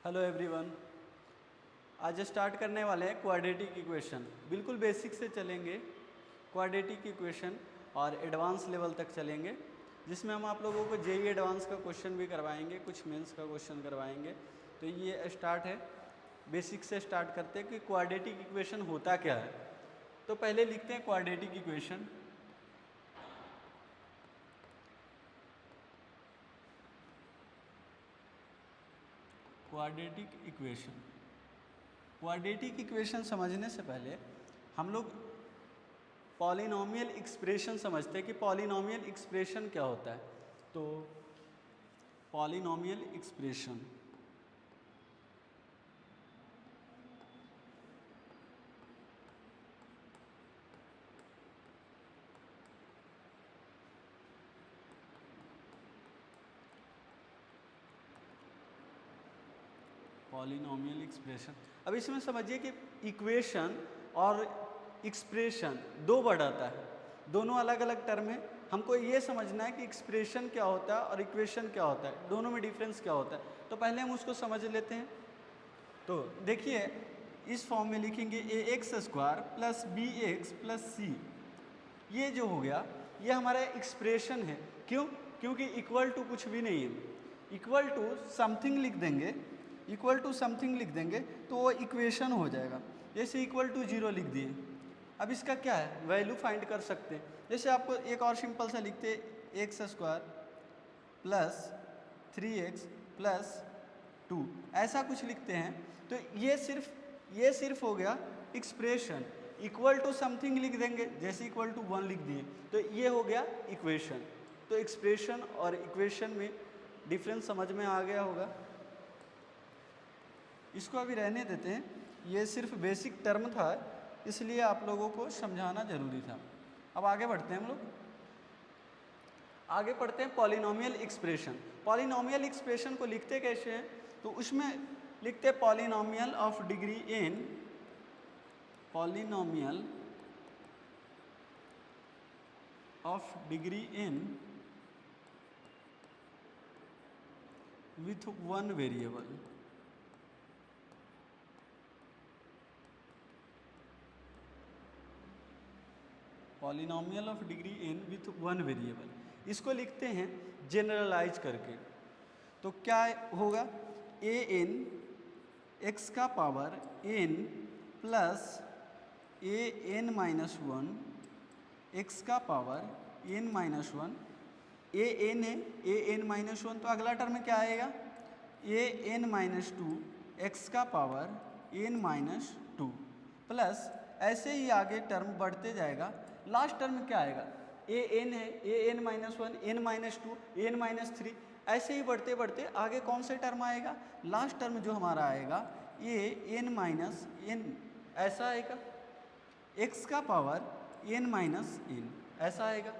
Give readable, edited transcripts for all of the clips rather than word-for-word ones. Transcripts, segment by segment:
Hello everyone. आज start करने वाले हैं क्वाड्रेटिक इक्वेशन। बिल्कुल बेसिक से चलेंगे क्वाड्रेटिक इक्वेशन और एडवांस लेवल तक चलेंगे, जिसमें हम आप लोगों को जेईई एडवांस का क्वेश्चन भी करवाएंगे, कुछ मेंस का क्वेश्चन करवाएंगे। तो ये स्टार्ट है, बेसिक से स्टार्ट करते हैं कि क्वाड्रेटिक इक्वेशन होता क्या है। तो पहले लिखते हैं quadratic equation. Quadratic equation, quadratic equation समझने से पहले हम लोग पॉलिनॉमियल एक्सप्रेशन समझते हैं कि पॉलिनॉमियल एक्सप्रेशन क्या होता है। तो पॉलिनॉमियल एक्सप्रेशन, पॉलिनॉमियल एक्सप्रेशन। अब इसमें समझिए कि इक्वेशन और एक्सप्रेशन दो वर्ड आता है, दोनों अलग अलग टर्म है। हमको ये समझना है कि एक्सप्रेशन क्या होता है और इक्वेशन क्या होता है, दोनों में डिफरेंस क्या होता है। तो पहले हम उसको समझ लेते हैं। तो देखिए, इस फॉर्म में लिखेंगे a x square plus b x plus c. ये जो हो गया ये हमारा एक्सप्रेशन है। क्यों? क्योंकि इक्वल टू कुछ भी नहीं है, इक्वल टू समथिंग लिख देंगे, इक्वल टू समथिंग लिख देंगे तो वो इक्वेशन हो जाएगा। जैसे इक्वल टू 0 लिख दिए, अब इसका क्या है, वैल्यू फाइंड कर सकते हैं। जैसे आपको एक और सिंपल सा लिखते हैं, x square plus 3x plus 2, ऐसा कुछ लिखते हैं। तो ये सिर्फ हो गया एक्सप्रेशन। इक्वल टू समथिंग लिख देंगे, जैसे इक्वल टू 1 लिख दिए तो ये हो गया इक्वेशन। तो एक्सप्रेशन और इक्वेशन में डिफरेंस समझ में आ गया होगा। इसको अभी रहने देते हैं, ये सिर्फ बेसिक टर्म था, इसलिए आप लोगों को समझाना जरूरी था। अब आगे बढ़ते हैं हम लोग, आगे पढ़ते हैं पॉलिनॉमियल एक्सप्रेशन। पॉलिनॉमियल एक्सप्रेशन को लिखते कैसे हैं? तो उसमें लिखते हैं polynomial of degree n, polynomial of degree n with one variable. Polynomial of degree n with one variable, इसको लिखते हैं जनरलाइज करके। तो क्या होगा, ए एन एक्स का power n plus a n minus one x का पावर n माइनस वन। ए n है, ए एन माइनस वन, तो अगला टर्म क्या आएगा, a n minus two x का power n minus two plus, ऐसे ही आगे टर्म बढ़ते जाएगा। लास्ट टर्म क्या आएगा, ए एन है, a n minus one, n minus two, n minus three, ऐसे ही बढ़ते बढ़ते आगे कौन सा टर्म आएगा, लास्ट टर्म जो हमारा आएगा ए एन माइनस एन, ऐसा आएगा। एक्स का पावर एन माइनस एन, ऐसा आएगा।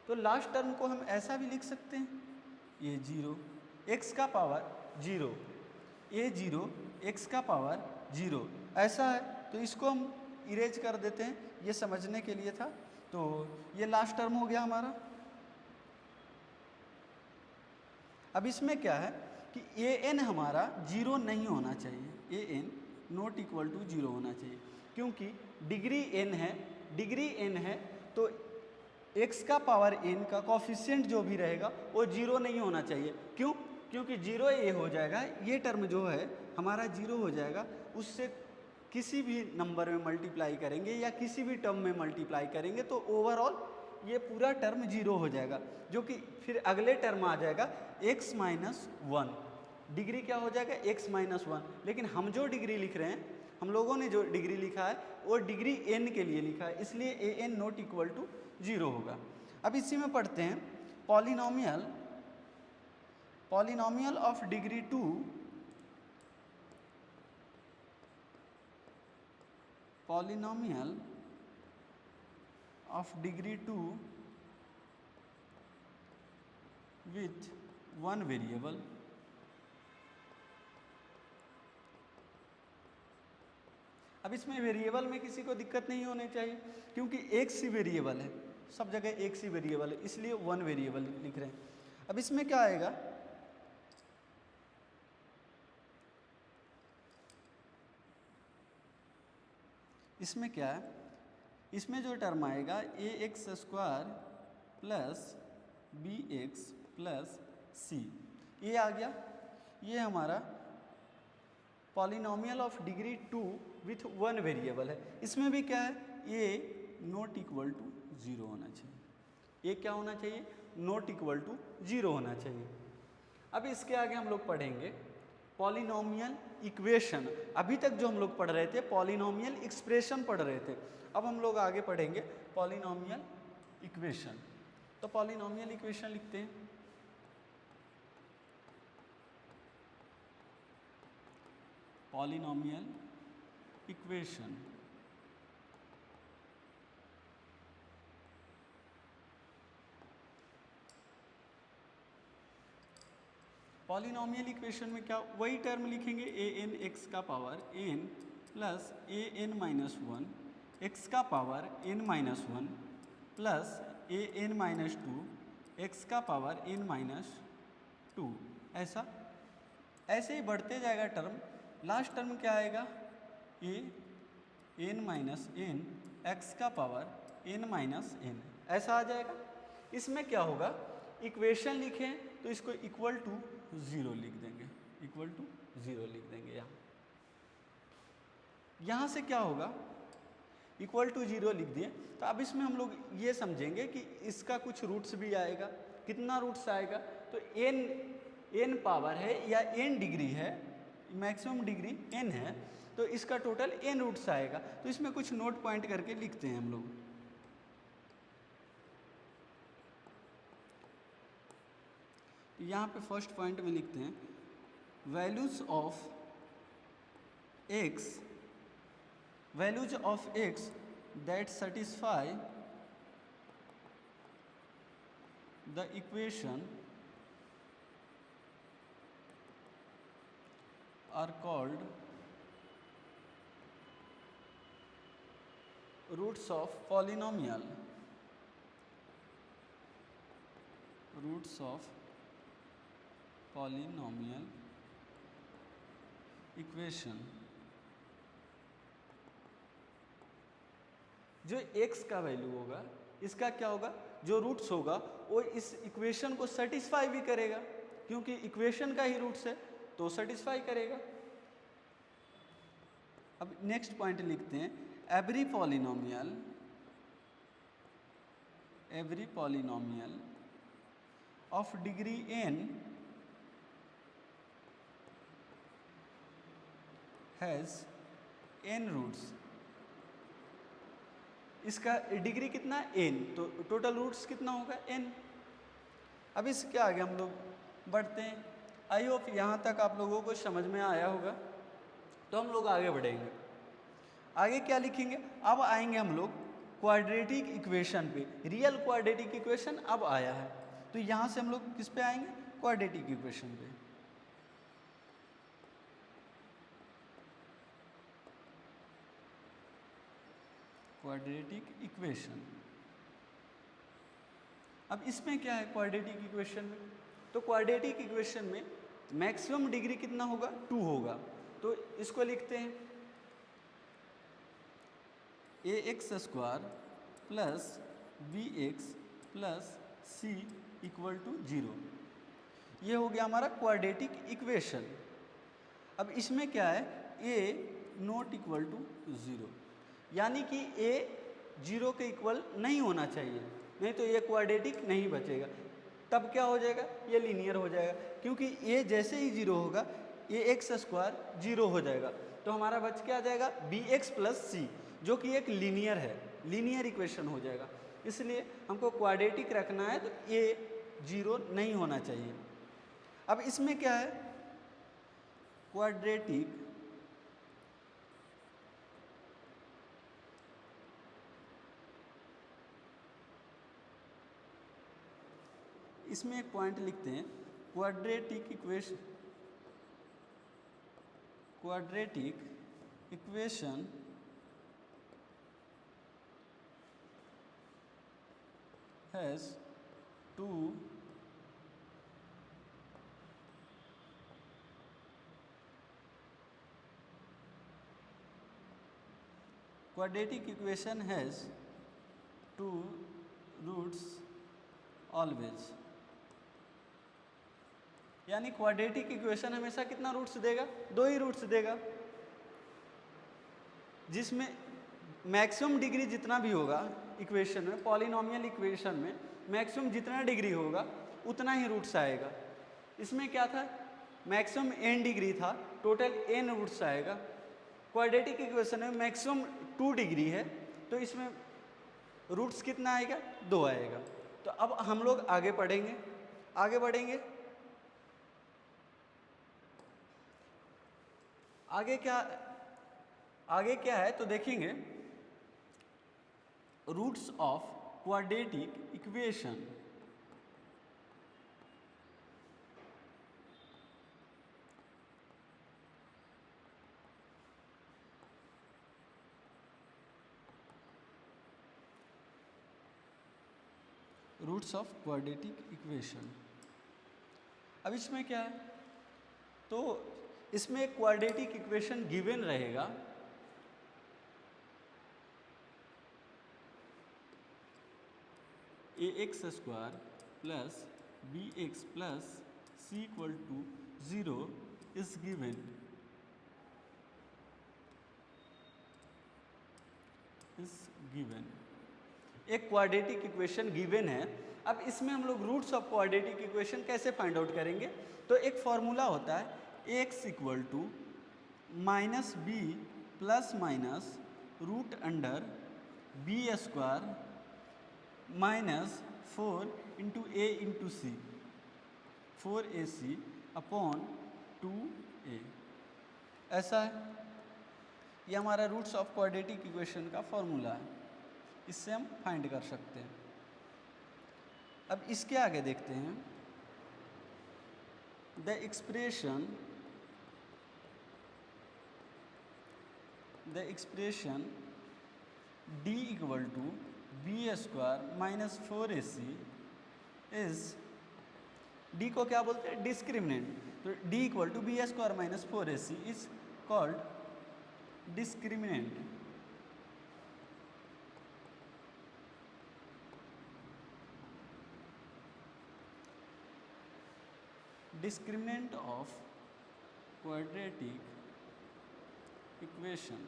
तो लास्ट टर्म को हम ऐसा भी लिख सकते हैं, ये जीरो, एक्स का पावर जीरो, ए जीरो एक्स का पावर जीरो, ऐसा है। तो इसको हम इरेज कर देते हैं, ये समझने के लिए था। तो ये लास्ट टर्म हो गया हमारा। अब इसमें क्या है कि ए एन हमारा जीरो नहीं होना चाहिए, a n not equal to zero होना चाहिए, क्योंकि डिग्री एन है, डिग्री एन है तो एक्स का पावर एन का कॉफिशिएंट जो भी रहेगा वो जीरो नहीं होना चाहिए। क्यों? क्योंकि जीरो ये हो जाएगा, ये टर्म जो है हमारा जीरो हो जाएगा, उससे किसी भी नंबर में मल्टीप्लाई करेंगे या किसी भी टर्म में मल्टीप्लाई करेंगे तो ओवरऑल ये पूरा टर्म जीरो हो जाएगा, जो कि फिर अगले टर्म आ जाएगा एक्स माइनस वन। डिग्री क्या हो जाएगा, एक्स माइनस वन। लेकिन हम जो डिग्री लिख रहे हैं, हम लोगों ने जो डिग्री लिखा है वो डिग्री एन के लिए लिखा है, इसलिए a n not equal to zero होगा। अब इसी में पढ़ते हैं polynomial, polynomial of degree two polynomial of degree two with one variable. अब इसमें वेरिएबल में किसी को दिक्कत नहीं होनी चाहिए, क्योंकि एक सी वेरिएबल है, सब जगह एक सी वेरिएबल है, इसलिए वन वेरिएबल लिख रहे हैं। अब इसमें क्या आएगा, इसमें क्या है, इसमें जो टर्म आएगा a x square plus b x plus c, ये आ गया। ये हमारा polynomial of degree 2 with one variable है। इसमें भी क्या है, ए नॉट इक्वल टू 0 होना चाहिए। ये क्या होना चाहिए, नॉट इक्वल टू 0 होना चाहिए। अब इसके आगे हम लोग पढ़ेंगे पॉलिनॉमियल इक्वेशन। अभी तक जो हम लोग पढ़ रहे थे पॉलिनॉमियल एक्सप्रेशन पढ़ रहे थे, अब हम लोग आगे पढ़ेंगे पॉलिनॉमियल इक्वेशन। तो पॉलिनॉमियल इक्वेशन लिखते हैं। पॉलिनॉमियल इक्वेशन, पॉलिनॉमियल इक्वेशन में क्या, वही टर्म लिखेंगे ए एन एक्स का power n plus a n minus one x का power n minus one plus a n minus two x का पावर एन माइनस टू। ऐसा ऐसे ही बढ़ते जाएगा टर्म। लास्ट टर्म क्या आएगा, a n minus N x का पावर एन माइनस एन, ऐसा आ जाएगा। इसमें क्या होगा, इक्वेशन लिखें तो इसको इक्वल टू 0 लिख देंगे, इक्वल टू 0 लिख देंगे। यहाँ से क्या होगा, इक्वल टू 0 लिख दिए। तो अब इसमें हम लोग ये समझेंगे कि इसका कुछ रूट्स भी आएगा। कितना रूट्स आएगा, तो एन पावर है या एन डिग्री है, मैक्सिमम डिग्री एन है, तो इसका टोटल एन रूट्स आएगा। तो इसमें कुछ नोट पॉइंट करके लिखते हैं हम लोग। यहाँ पे फर्स्ट पॉइंट में लिखते हैं values of x that satisfy the equation are called roots of polynomial, roots of polynomial equation. जो x का वैल्यू होगा, इसका क्या होगा, जो रूट्स होगा वो इस इक्वेशन को सेटिस्फाई भी करेगा, क्योंकि इक्वेशन का ही रूट्स है तो सेटिस्फाई करेगा। अब नेक्स्ट पॉइंट लिखते हैं every polynomial of degree n has n roots. इसका डिग्री कितना है, n, तो टोटल रूट्स कितना होगा, n। अब इसके आगे हम लोग बढ़ते हैं। आई होप यहाँ तक आप लोगों को समझ में आया होगा। तो हम लोग आगे बढ़ेंगे। आगे क्या लिखेंगे, अब आएंगे हम लोग क्वाड्रेटिक इक्वेशन पे। रियल क्वाड्रेटिक इक्वेशन अब आया है, तो यहाँ से हम लोग किस पे आएंगे, क्वाड्रेटिक इक्वेशन पे। क्वाड्रेटिक इक्वेशन, अब इसमें क्या है क्वाड्रेटिक इक्वेशन में, तो क्वाड्रेटिक इक्वेशन में मैक्सिमम डिग्री कितना होगा, 2 होगा। तो इसको लिखते हैं a x square plus b x plus c equal to 0। ये हो गया हमारा क्वाड्रेटिक इक्वेशन। अब इसमें क्या है, ए नॉट इक्वल टू 0, यानी कि ए 0 के इक्वल नहीं होना चाहिए, नहीं तो ये क्वाड्रेटिक नहीं बचेगा। तब क्या हो जाएगा, ये लीनियर हो जाएगा, क्योंकि ए जैसे ही 0 होगा ए एक्स स्क्वायर 0 हो जाएगा। तो हमारा बच क्या आ जाएगा, बी एक्स प्लस सी, जो कि एक लीनियर है, लीनियर इक्वेशन हो जाएगा। इसलिए हमको क्वाड्रेटिक रखना है, तो ए 0 नहीं होना चाहिए। अब इसमें क्या है, क्वाड्रेटिक इसमें एक पॉइंट लिखते हैं quadratic equation has 2 quadratic equation has two roots always, यानी क्वाड्रेटिक इक्वेशन हमेशा कितना रूट्स देगा? 2 ही रूट्स देगा, जिसमें मैक्सिमम डिग्री जितना भी होगा इक्वेशन में, पॉलिनॉमियल इक्वेशन में मैक्सिमम जितना डिग्री होगा उतना ही रूट्स आएगा। इसमें क्या था? मैक्सिमम n डिग्री था, टोटल n रूट्स आएगा। क्वाड्रेटिक इक्वेशन में मैक्सिमम 2 डिग्री है, तो इसमें रूट्स कितना आएगा? 2 आएगा। तो अब हम लोग आगे बढ़ेंगे। आगे क्या है तो देखेंगे, roots of quadratic equation. Roots of quadratic equation. अब इसमें क्या है, तो इसमें क्वाड्रेटिक इक्वेशन गिवन रहेगा, ax² plus bx plus c equal to 0 is given, एक क्वाड्रेटिक इक्वेशन गिवन है। अब इसमें हम लोग रूट्स ऑफ क्वाड्रेटिक इक्वेशन कैसे फाइंड आउट करेंगे? तो एक फॉर्मूला होता है, x equal to minus B plus minus root under b² minus 4 into a into C, 4ac upon 2a। ऐसा है, ये हमारा रूट्स ऑफ क्वाड्रेटिक इक्वेशन का फॉर्मूला है, इससे हम फाइंड कर सकते हैं। अब इसके आगे देखते हैं, the expression d equal to b² minus 4ac is, d को क्या बोलते हैं? डिस्क्रिमिनेंट। तो d equal to b² minus 4ac is called discriminant. Discriminant of quadratic equation.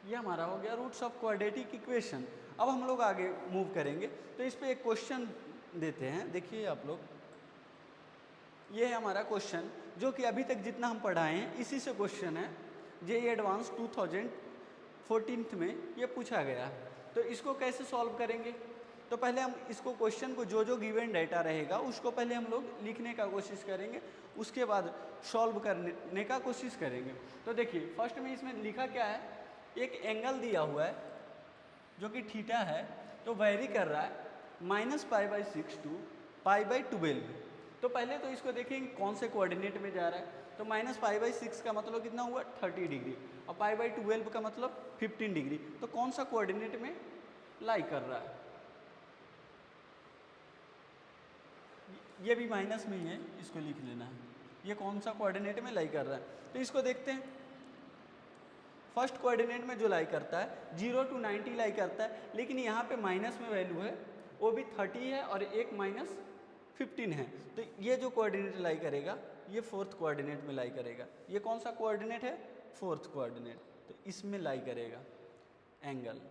ये हमारा हो गया रूट्स ऑफ क्वाड्रेटिक इक्वेशन। अब हम लोग आगे मूव करेंगे, तो इस पे एक क्वेश्चन देते हैं। देखिए आप लोग, ये है हमारा क्वेश्चन, जो कि अभी तक जितना हम पढ़ाए हैं इसी से क्वेश्चन है। जेईई एडवांस 2014 में ये पूछा गया है। तो इसको कैसे सॉल्व करेंगे? तो पहले हम इसको क्वेश्चन को जो गिवन डाटा रहेगा उसको पहले हम लोग लिखने का कोशिश करेंगे, उसके बाद सॉल्व करने का कोशिश करेंगे। तो देखिए फर्स्ट में इसमें लिखा क्या है, एक एंगल दिया हुआ है जो कि थीटा है, तो वेरी कर रहा है -π/6 टू π/12। तो पहले तो इसको देखेंगे कौन से कोऑर्डिनेट में जा रहा है। तो -π/6 का मतलब कितना हुआ? 30 डिग्री, और π/12 का मतलब 15 डिग्री। तो कौन सा कोऑर्डिनेट में लाई कर रहा है? ये भी माइनस में ही है, इसको लिख लेना है। ये कौन सा कोऑर्डिनेट में लाई कर रहा है? तो इसको देखते हैं। फर्स्ट कोऑर्डिनेट में जो लाई करता है 0 to 90 लाई करता है, लेकिन यहाँ पे माइनस में वैल्यू है, वो भी 30 है और एक -15 है। तो ये जो कोऑर्डिनेट लाई करेगा ये फोर्थ कोऑर्डिनेट में लाई करेगा। ये कौन सा कोऑर्डिनेट है? Fourth coordinate. तो इसमें लाई करेगा एंगल।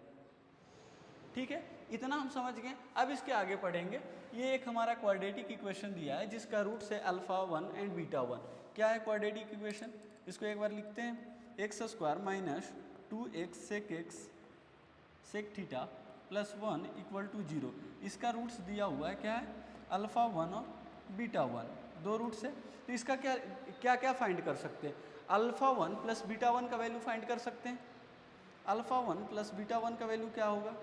ठीक है, इतना हम समझ गए। अब इसके आगे पढ़ेंगे। ये एक हमारा क्वाड्रेटिक इक्वेशन दिया है जिसका रूट्स है α1 एंड β1। क्या है क्वाड्रेटिक इक्वेशन? इसको एक बार लिखते हैं। x² minus 2x sec x sec theta plus 1 equal to 0। इसका रूट्स दिया हुआ है, क्या है? α1 और β1, दो रूट्स है। तो इसका क्या फाइंड कर सकते हैं? α1 प्लस β1 का वैल्यू फाइंड कर सकते हैं। α1 प्लस β1 का वैल्यू क्या होगा?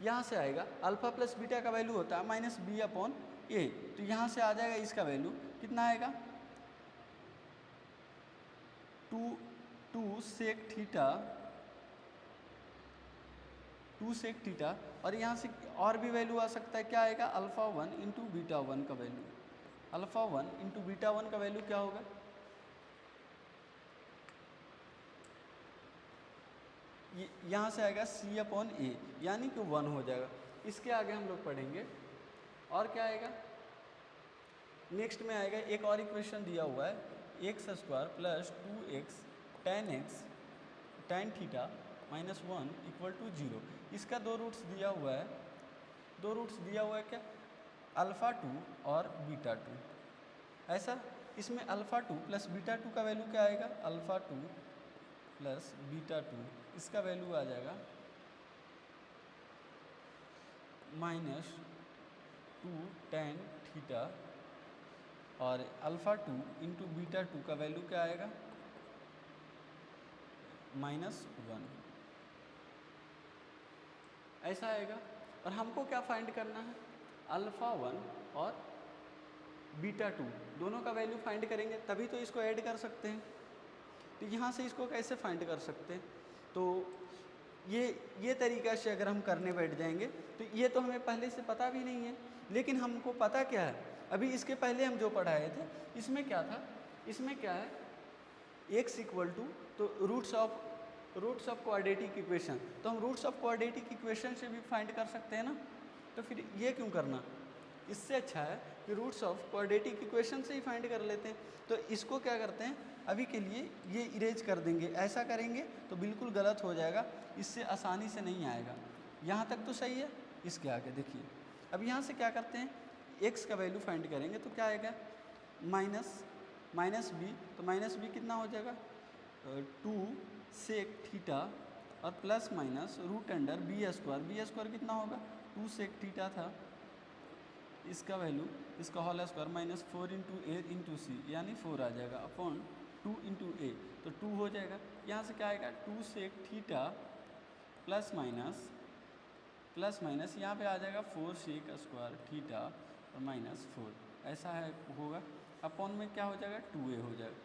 यहाँ से आएगा, अल्फा प्लस बीटा का वैल्यू होता है -b/a। तो यहाँ से आ जाएगा इसका वैल्यू कितना आएगा? 2 सेक थीटा, और यहाँ से और भी वैल्यू आ सकता है। क्या आएगा? α1 इंटू β1 का वैल्यू। अल्फ़ा 1 इंटू बीटा 1 का वैल्यू क्या होगा, ये यहाँ से आएगा C/A, यानी कि 1 हो जाएगा। इसके आगे हम लोग पढ़ेंगे और क्या आएगा, नेक्स्ट में आएगा एक और इक्वेशन दिया हुआ है, x² plus 2x tan theta minus 1 equal to 0। इसका दो रूट्स दिया हुआ है, दो रूट्स दिया हुआ है क्या, अल्फ़ा 2 और बीटा 2। ऐसा इसमें अल्फ़ा 2 प्लस बीटा 2 का वैल्यू क्या आएगा, अल्फ़ा 2 प्लस बीटा 2, इसका वैल्यू आ जाएगा माइनस 2 tan थीटा, और अल्फ़ा 2 इंटू बीटा 2 का वैल्यू क्या आएगा, -1। ऐसा आएगा। और हमको क्या फाइंड करना है, अल्फ़ा 1 और बीटा 2 दोनों का वैल्यू फाइंड करेंगे, तभी तो इसको ऐड कर सकते हैं। तो यहाँ से इसको कैसे फाइंड कर सकते हैं, तो ये तरीका से अगर हम करने बैठ जाएंगे तो ये तो हमें पहले से पता भी नहीं है, लेकिन हमको पता क्या है, अभी इसके पहले हम जो पढ़ाए थे इसमें क्या था, इसमें क्या है, x इक्वल टू, तो रूट्स ऑफ क्वाड्रेटिक इक्वेशन, तो हम रूट्स ऑफ क्वाड्रेटिक इक्वेशन से भी फाइंड कर सकते हैं ना, तो फिर ये क्यों करना, इससे अच्छा है कि रूट्स ऑफ क्वाड्रेटिक इक्वेशन से ही फाइंड कर लेते हैं। तो इसको क्या करते हैं, अभी के लिए ये इरेज कर देंगे, ऐसा करेंगे तो बिल्कुल गलत हो जाएगा, इससे आसानी से नहीं आएगा। यहाँ तक तो सही है, इसके आगे देखिए। अब यहाँ से क्या करते हैं, x का वैल्यू फाइंड करेंगे तो क्या आएगा, माइनस बी, तो माइनस बी कितना हो जाएगा, 2 सेक थीटा और प्लस माइनस रूट अंडर बी² कितना होगा, 2 सेक थीटा था, इसका वैल्यू, इसका होल स्क्वायर माइनस 4 इंटू ए इंटू सी, यानी 4 आ जाएगा अपॉन 2 इंटू ए, तो 2 हो जाएगा। यहाँ से क्या आएगा, 2 सेक थीटा प्लस माइनस यहाँ पे आ जाएगा 4 सेक स्क्वायर थीटा और माइनस 4, ऐसा है होगा, अपॉन में क्या हो जाएगा, 2a हो जाएगा,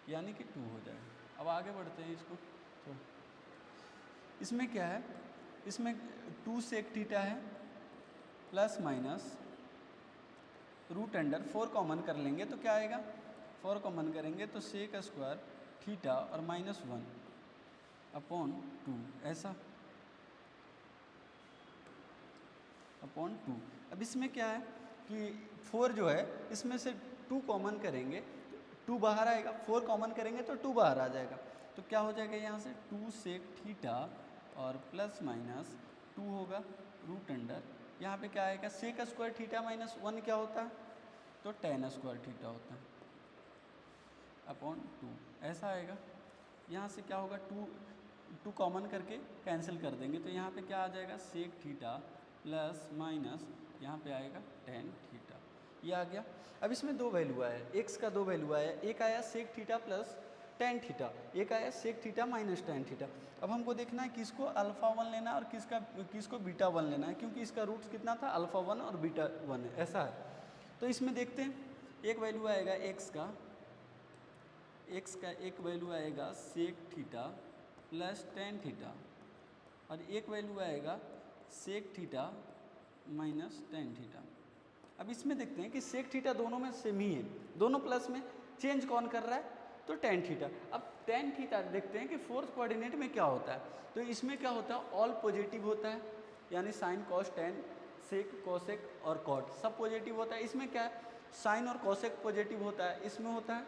यानी कि 2 हो जाएगा। अब आगे बढ़ते हैं इसको, तो इसमें क्या है, इसमें 2 सेक थीटा है plus minus root under 4 common कर लेंगे तो क्या आएगा, 4 कॉमन करेंगे तो सेक स्क्वायर थीटा और -1 अपॉन 2, ऐसा अपॉन 2। अब इसमें क्या है कि 4 जो है इसमें से 2 कॉमन करेंगे, 2 बाहर आएगा, 4 कॉमन करेंगे तो 2 बाहर आ जाएगा, तो क्या हो जाएगा यहाँ से 2 सेक थीटा और प्लस माइनस 2 होगा रूट अंडर, यहाँ पे क्या आएगा, सेक स्क्वायर थीटा माइनस 1 क्या होता है, तो tan स्क्वायर थीटा होता है अपॉन 2, ऐसा आएगा। यहाँ से क्या होगा, 2 कॉमन करके कैंसिल कर देंगे, तो यहाँ पे क्या आ जाएगा, सेक थीटा प्लस माइनस यहाँ पे आएगा tan थीटा, ये आ गया। अब इसमें दो वैल्यू आया, x का दो वैल्यू आया, एक आया sec theta plus tan theta, एक आया sec theta minus tan theta. अब हमको देखना है किसको अल्फ़ा 1 लेना है और किसको बीटा 1 लेना है, क्योंकि इसका रूट्स कितना था, अल्फ़ा 1 और बीटा 1 है, ऐसा है। तो इसमें देखते हैं, एक वैल्यू आएगा x का एक वैल्यू आएगा sec theta plus tan theta, और एक वैल्यू आएगा sec theta minus tan theta. अब इसमें देखते हैं कि सेक थीटा दोनों में सेम ही है, दोनों प्लस में, चेंज कौन कर रहा है, तो tan थीटा। अब tan थीटा देखते हैं कि फोर्थ कोऑर्डिनेट में क्या होता है, तो इसमें क्या होता है, ऑल पॉजिटिव होता है, यानी sine cos tan sec cosec और कॉट सब पॉजिटिव होता है। इसमें क्या है, साइन और कोसेक पॉजिटिव होता है, इसमें होता है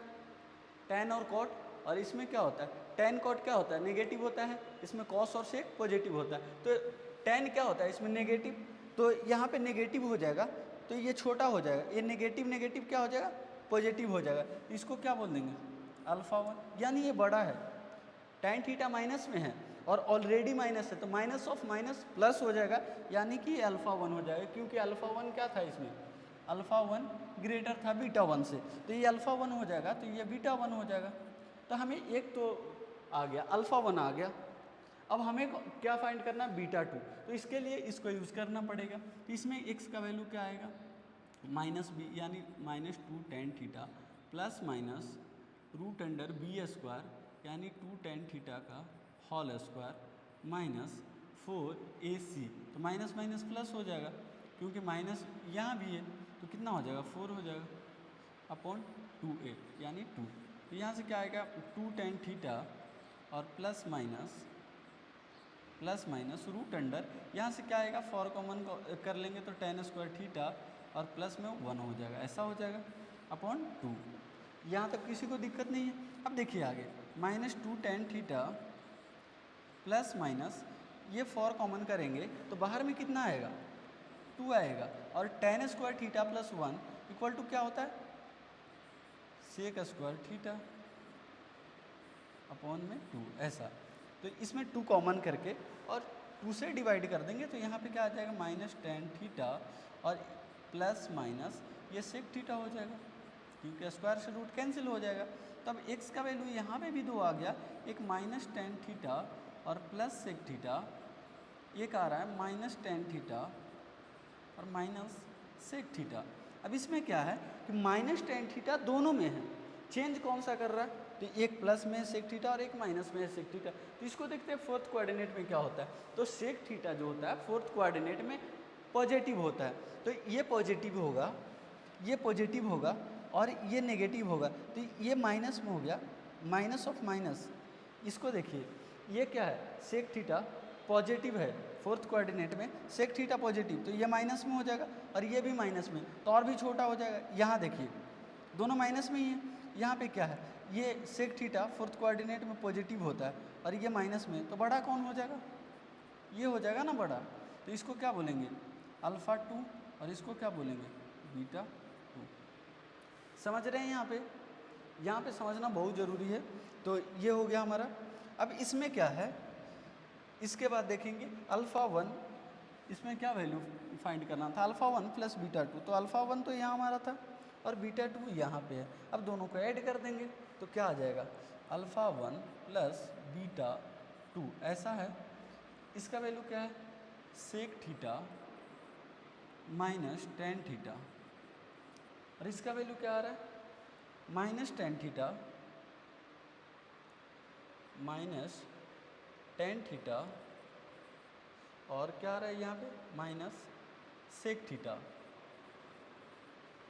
टैन और कॉट, और इसमें क्या होता है, टैन कॉट क्या होता है, नेगेटिव होता है, इसमें कॉस और सेक पॉजिटिव होता है। तो टैन क्या होता है, इसमें नेगेटिव, तो यहाँ पे नेगेटिव हो जाएगा, तो ये छोटा हो जाएगा, ये नेगेटिव क्या हो जाएगा, पॉजिटिव हो जाएगा, इसको क्या बोल देंगे, अल्फ़ा 1, यानी ये बड़ा है, tan थीटा माइनस में है और ऑलरेडी माइनस है, तो माइनस ऑफ माइनस प्लस हो जाएगा, यानी कि अल्फ़ा 1 हो जाएगा, क्योंकि अल्फ़ा 1 क्या था, इसमें अल्फ़ा 1 ग्रेटर था बीटा 1 से, तो ये अल्फ़ा 1 हो जाएगा, तो ये बीटा 1 हो जाएगा। तो हमें एक तो आ गया, अल्फ़ा 1 आ गया। अब हमें क्या फाइंड करना है, बीटा 2, तो इसके लिए इसको यूज़ करना पड़ेगा। तो इसमें x का वैल्यू क्या आएगा, -b, यानी -2 tan theta plus minus root under b², यानी 2 tan थीटा का होल स्क्वायर माइनस 4ac, तो माइनस माइनस प्लस हो जाएगा, क्योंकि माइनस यहाँ भी है, तो कितना हो जाएगा, 4 हो जाएगा। अपॉन 2a यानी 2। तो यहाँ से क्या आएगा 2 tan थीटा और प्लस माइनस रूट अंडर, यहाँ से क्या आएगा 4 कॉमन कर लेंगे तो tan स्क्वायर थीटा और प्लस में 1 हो जाएगा, ऐसा हो जाएगा अपॉन 2। यहाँ तक किसी को दिक्कत नहीं है। अब देखिए आगे -2 tan थीटा प्लस माइनस ये 4 कॉमन करेंगे तो बाहर में कितना आएगा 2 आएगा, और tan square theta plus 1 equal to क्या होता है सेक स्क्वायर थीटा अपॉन में 2, ऐसा। तो इसमें 2 कॉमन करके और 2 से डिवाइड कर देंगे तो यहाँ पे क्या आ जाएगा -tan थीटा और प्लस माइनस ये सेक थीटा हो जाएगा, क्योंकि स्क्वायर से रूट कैंसिल हो जाएगा। तब x का वैल्यू यहाँ पे भी 2 आ गया, एक -tan थीटा और प्लस सेक थीटा, एक आ रहा है -tan थीटा और माइनस सेक थीटा। अब इसमें क्या है कि -tan थीटा दोनों में है, चेंज कौन सा कर रहा है, तो एक प्लस में है सेक थीटा और एक माइनस में है सेक थीटा। तो इसको देखते हैं फोर्थ कोऑर्डिनेट में क्या होता है। तो सेक थीटा जो होता है फोर्थ कोऑर्डिनेट में पॉजिटिव होता है, तो ये पॉजिटिव होगा, ये पॉजिटिव होगा और ये नेगेटिव होगा, तो ये माइनस में हो गया, माइनस ऑफ माइनस। इसको देखिए ये क्या है सेक थीटा पॉजिटिव है फोर्थ कोऑर्डिनेट में, सेक थीटा पॉजिटिव, तो ये माइनस में हो जाएगा और ये भी माइनस में, तो और भी छोटा हो जाएगा। यहाँ देखिए दोनों माइनस में ही है, यहाँ पे क्या है ये सेक थीटा फोर्थ कोऑर्डिनेट में पॉजिटिव होता है और ये माइनस में, तो बड़ा कौन हो जाएगा, ये हो जाएगा ना बड़ा। तो इसको क्या बोलेंगे अल्फ़ा 2 और इसको क्या बोलेंगे बीटा 2। समझ रहे हैं यहाँ पे समझना बहुत ज़रूरी है। तो ये हो गया हमारा। अब इसमें क्या है, इसके बाद देखेंगे अल्फ़ा 1, इसमें क्या वैल्यू फाइंड करना था, अल्फ़ा 1 प्लस बीटा 2। तो अल्फ़ा 1 तो यहाँ हमारा था और बीटा 2 यहाँ पे है। अब दोनों को ऐड कर देंगे तो क्या आ जाएगा अल्फ़ा 1 प्लस बीटा 2, ऐसा है। इसका वैल्यू क्या है sec theta minus tan theta, और इसका वैल्यू क्या आ रहा है -tan theta minus tan theta, और क्या आ रहा है यहाँ पे माइनस सेक थीटा,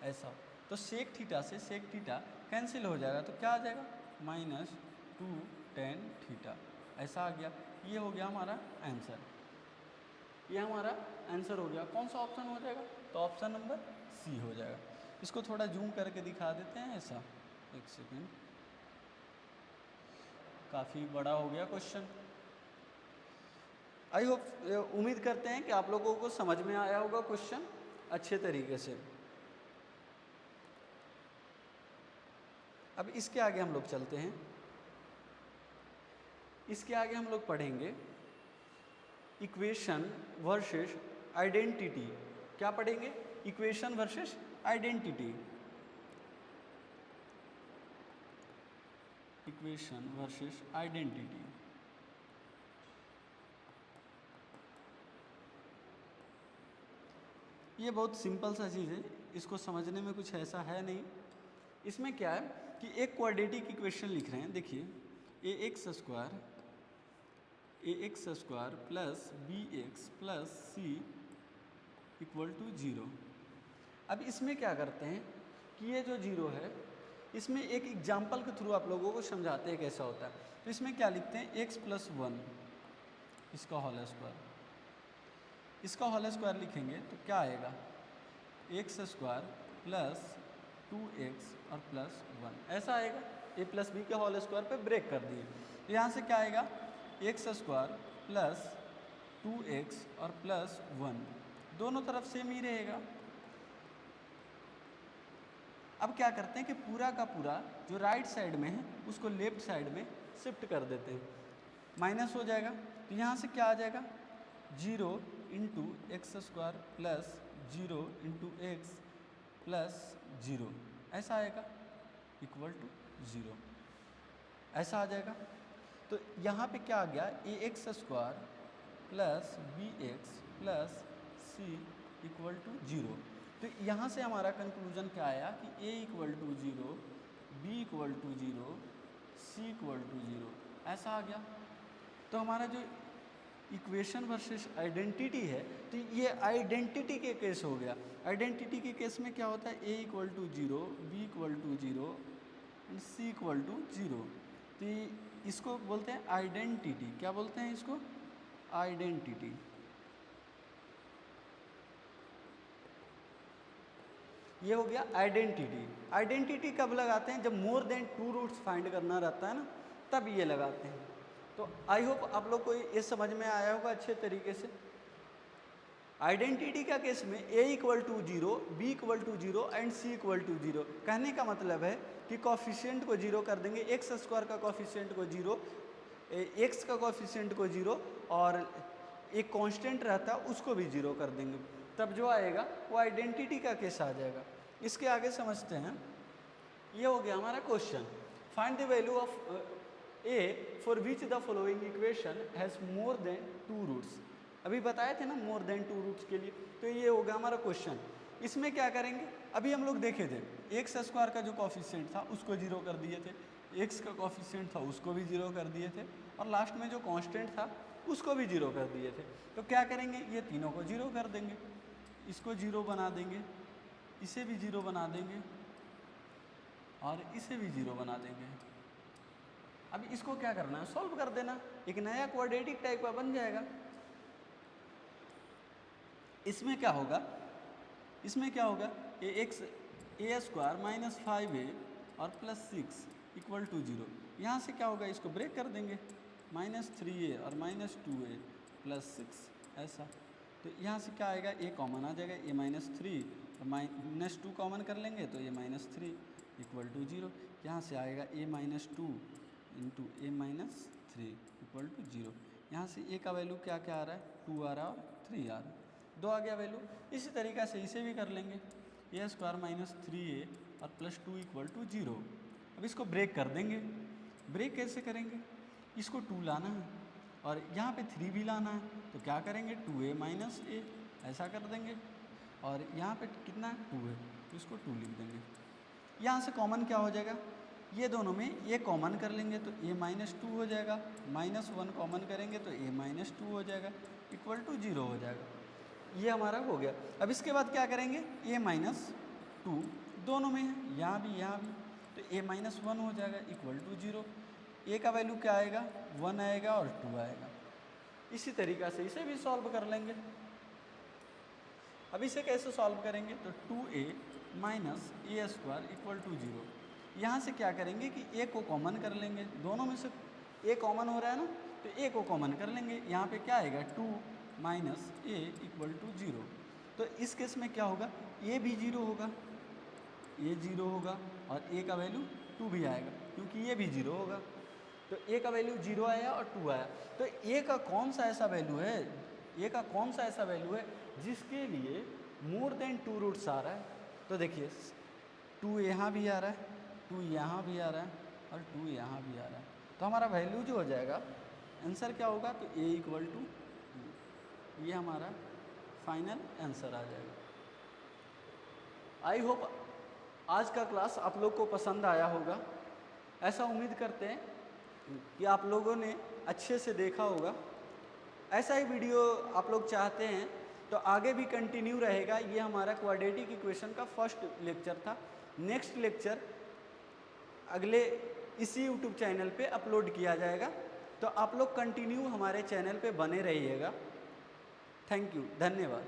ऐसा। तो सेक थीटा से सेक थीटा कैंसिल हो जाएगा तो क्या आ जाएगा -2 tan थीटा, ऐसा आ गया। ये हो गया हमारा आंसर, ये हमारा आंसर हो गया। कौन सा ऑप्शन हो जाएगा, तो ऑप्शन नंबर सी हो जाएगा। इसको थोड़ा जूम करके दिखा देते हैं ऐसा, एक सेकेंड, काफ़ी बड़ा हो गया क्वेश्चन। आई होप, उम्मीद करते हैं कि आप लोगों को समझ में आया होगा क्वेश्चन अच्छे तरीके से। अब इसके आगे हम लोग चलते हैं, इसके आगे हम लोग पढ़ेंगे इक्वेशन वर्सेस आइडेंटिटी। क्या पढ़ेंगे, equation versus identity, equation versus identity. ये बहुत सिंपल सा चीज़ है, इसको समझने में कुछ ऐसा है नहीं। इसमें क्या है कि एक क्वाड्रेटिक इक्वेशन लिख रहे हैं, देखिए ax square plus bx plus c equal to 0। अब इसमें क्या करते हैं कि ये जो 0 है, इसमें एक एग्जाम्पल के थ्रू आप लोगों को समझाते हैं कैसा होता है। तो इसमें क्या लिखते हैं x प्लस 1 इसका होल स्क्वायर, इसका होल स्क्वायर लिखेंगे तो क्या आएगा एक्स स्क्वायर प्लस 2x और प्लस 1, ऐसा आएगा। a प्लस बी के होल स्क्वायर पे ब्रेक कर दिए, तो यहाँ से क्या आएगा एक्स स्क्वायर प्लस 2x और प्लस 1, दोनों तरफ सेम ही रहेगा। अब क्या करते हैं कि पूरा का पूरा जो राइट साइड में है उसको लेफ्ट साइड में शिफ्ट कर देते हैं, माइनस हो जाएगा। तो यहाँ से क्या आ जाएगा 0 into x square plus 0 into x plus 0, ऐसा आएगा इक्वल टू 0, ऐसा आ जाएगा। तो यहाँ पे क्या आ गया a x square plus b x plus c equal to 0। तो यहाँ से हमारा कंक्लूजन क्या आया कि a equal to 0, b equal to 0, c equal to 0, ऐसा आ गया। तो हमारा जो इक्वेशन वर्सेस आइडेंटिटी है, तो ये आइडेंटिटी के केस हो गया। आइडेंटिटी के केस में क्या होता है, a equal to 0, b equal to 0 and c equal to 0। तो इसको बोलते हैं आइडेंटिटी। क्या बोलते हैं इसको, आइडेंटिटी। ये हो गया आइडेंटिटी। आइडेंटिटी कब लगाते हैं, जब मोर देन 2 रूट्स फाइंड करना रहता है ना, तब ये लगाते हैं। तो आई होप आप लोग को ये समझ में आया होगा अच्छे तरीके से। आइडेंटिटी का केस में a equal to 0, b equal to 0 and c equal to 0। कहने का मतलब है कि कॉफिशिएंट को 0 कर देंगे, एक्स स्क्वायर का कॉफिशिएंट को 0, x का कॉफिशिएंट को 0, और एक कांस्टेंट रहता है उसको भी 0 कर देंगे, तब जो आएगा वो आइडेंटिटी का केस आ जाएगा। इसके आगे समझते हैं। ये हो गया हमारा question, find the value of a for which the following equation has more than 2 roots. अभी बताए थे ना मोर देन 2 रूट्स के लिए, तो ये होगा हमारा क्वेश्चन। इसमें क्या करेंगे, अभी हम लोग देखे थे एक्स स्क्वायर का जो कॉफिशिएंट था उसको 0 कर दिए थे, एक्स का कॉफिशिएंट था उसको भी 0 कर दिए थे, और लास्ट में जो कांस्टेंट था उसको भी 0 कर दिए थे। तो क्या करेंगे, ये तीनों को 0 कर देंगे, इसको 0 बना देंगे, इसे भी 0 बना देंगे, और इसे भी 0 बना देंगे। अब इसको क्या करना है, सॉल्व कर देना, एक नया क्वाड्रेटिक टाइप का बन जाएगा। इसमें क्या होगा, इसमें क्या होगा, ए स्क्वायर माइनस 5a और प्लस 6 इक्वल टू 0। यहाँ से क्या होगा, इसको ब्रेक कर देंगे, माइनस 3a और माइनस 2a प्लस 6 ऐसा। तो यहाँ से क्या आएगा, a कॉमन आ जाएगा, a माइनस 3 और माइनस 2 कॉमन कर लेंगे तो a माइनस 3 इक्वल टू 0। यहाँ से आएगा a minus 2 into a minus 3 equal to 0। यहाँ से a का वैल्यू क्या क्या आ रहा है, 2 आ रहा है और 3 आ रहा है, 2 आ गया वैल्यू। इसी तरीक़ा से इसे भी कर लेंगे, a स्क्वायर माइनस 3a और प्लस 2 इक्वल टू 0। अब इसको ब्रेक कर देंगे। ब्रेक कैसे करेंगे, इसको 2 लाना है और यहाँ पे 3 भी लाना है, तो क्या करेंगे, 2a माइनस a ऐसा कर देंगे, और यहाँ पे कितना है, 2 है, तो इसको 2 लिख देंगे। यहाँ से कॉमन क्या हो जाएगा, ये दोनों में ये कॉमन कर लेंगे तो a माइनस 2 हो जाएगा, माइनस 1 कॉमन करेंगे तो a माइनस 2 हो जाएगा, इक्वल टू 0 हो जाएगा। ये हमारा हो गया। अब इसके बाद क्या करेंगे, a माइनस 2 दोनों में है, यहाँ भी यहाँ भी, तो a माइनस 1 हो जाएगा इक्वल टू 0। a का वैल्यू क्या आएगा, 1 आएगा और 2 आएगा। इसी तरीक़ा से इसे भी सॉल्व कर लेंगे। अब इसे कैसे सॉल्व करेंगे, तो 2a minus a square equal to 0। यहाँ से क्या करेंगे कि a को कॉमन कर लेंगे, दोनों में से a कॉमन हो रहा है ना, तो a को कॉमन कर लेंगे। यहाँ पे क्या आएगा, 2 माइनस a इक्वल टू 0। तो इस केस में क्या होगा, a भी 0 होगा, a 0 होगा, और a का वैल्यू 2 भी आएगा क्योंकि ये भी 0 होगा। तो a का वैल्यू 0 आया और 2 आया। तो a का कौन सा ऐसा वैल्यू है, a का कौन सा ऐसा वैल्यू है जिसके लिए मोर देन 2 रूट्स आ रहा है। तो देखिए 2 यहाँ भी आ रहा है, 2 यहाँ भी आ रहा है, और 2 यहाँ भी आ रहा है। तो हमारा वैल्यू जो हो जाएगा, आंसर क्या होगा, तो a इक्वल टू 2, ये हमारा फाइनल आंसर आ जाएगा। आई होप आज का क्लास आप लोग को पसंद आया होगा, ऐसा उम्मीद करते हैं कि आप लोगों ने अच्छे से देखा होगा। ऐसा ही वीडियो आप लोग चाहते हैं तो आगे भी कंटिन्यू रहेगा। ये हमारा क्वाड्रेटिक इक्वेशन का फर्स्ट लेक्चर था। नेक्स्ट लेक्चर अगले इसी यूट्यूब चैनल पे अपलोड किया जाएगा, तो आप लोग कंटिन्यू हमारे चैनल पे बने रहिएगा। थैंक यू, धन्यवाद।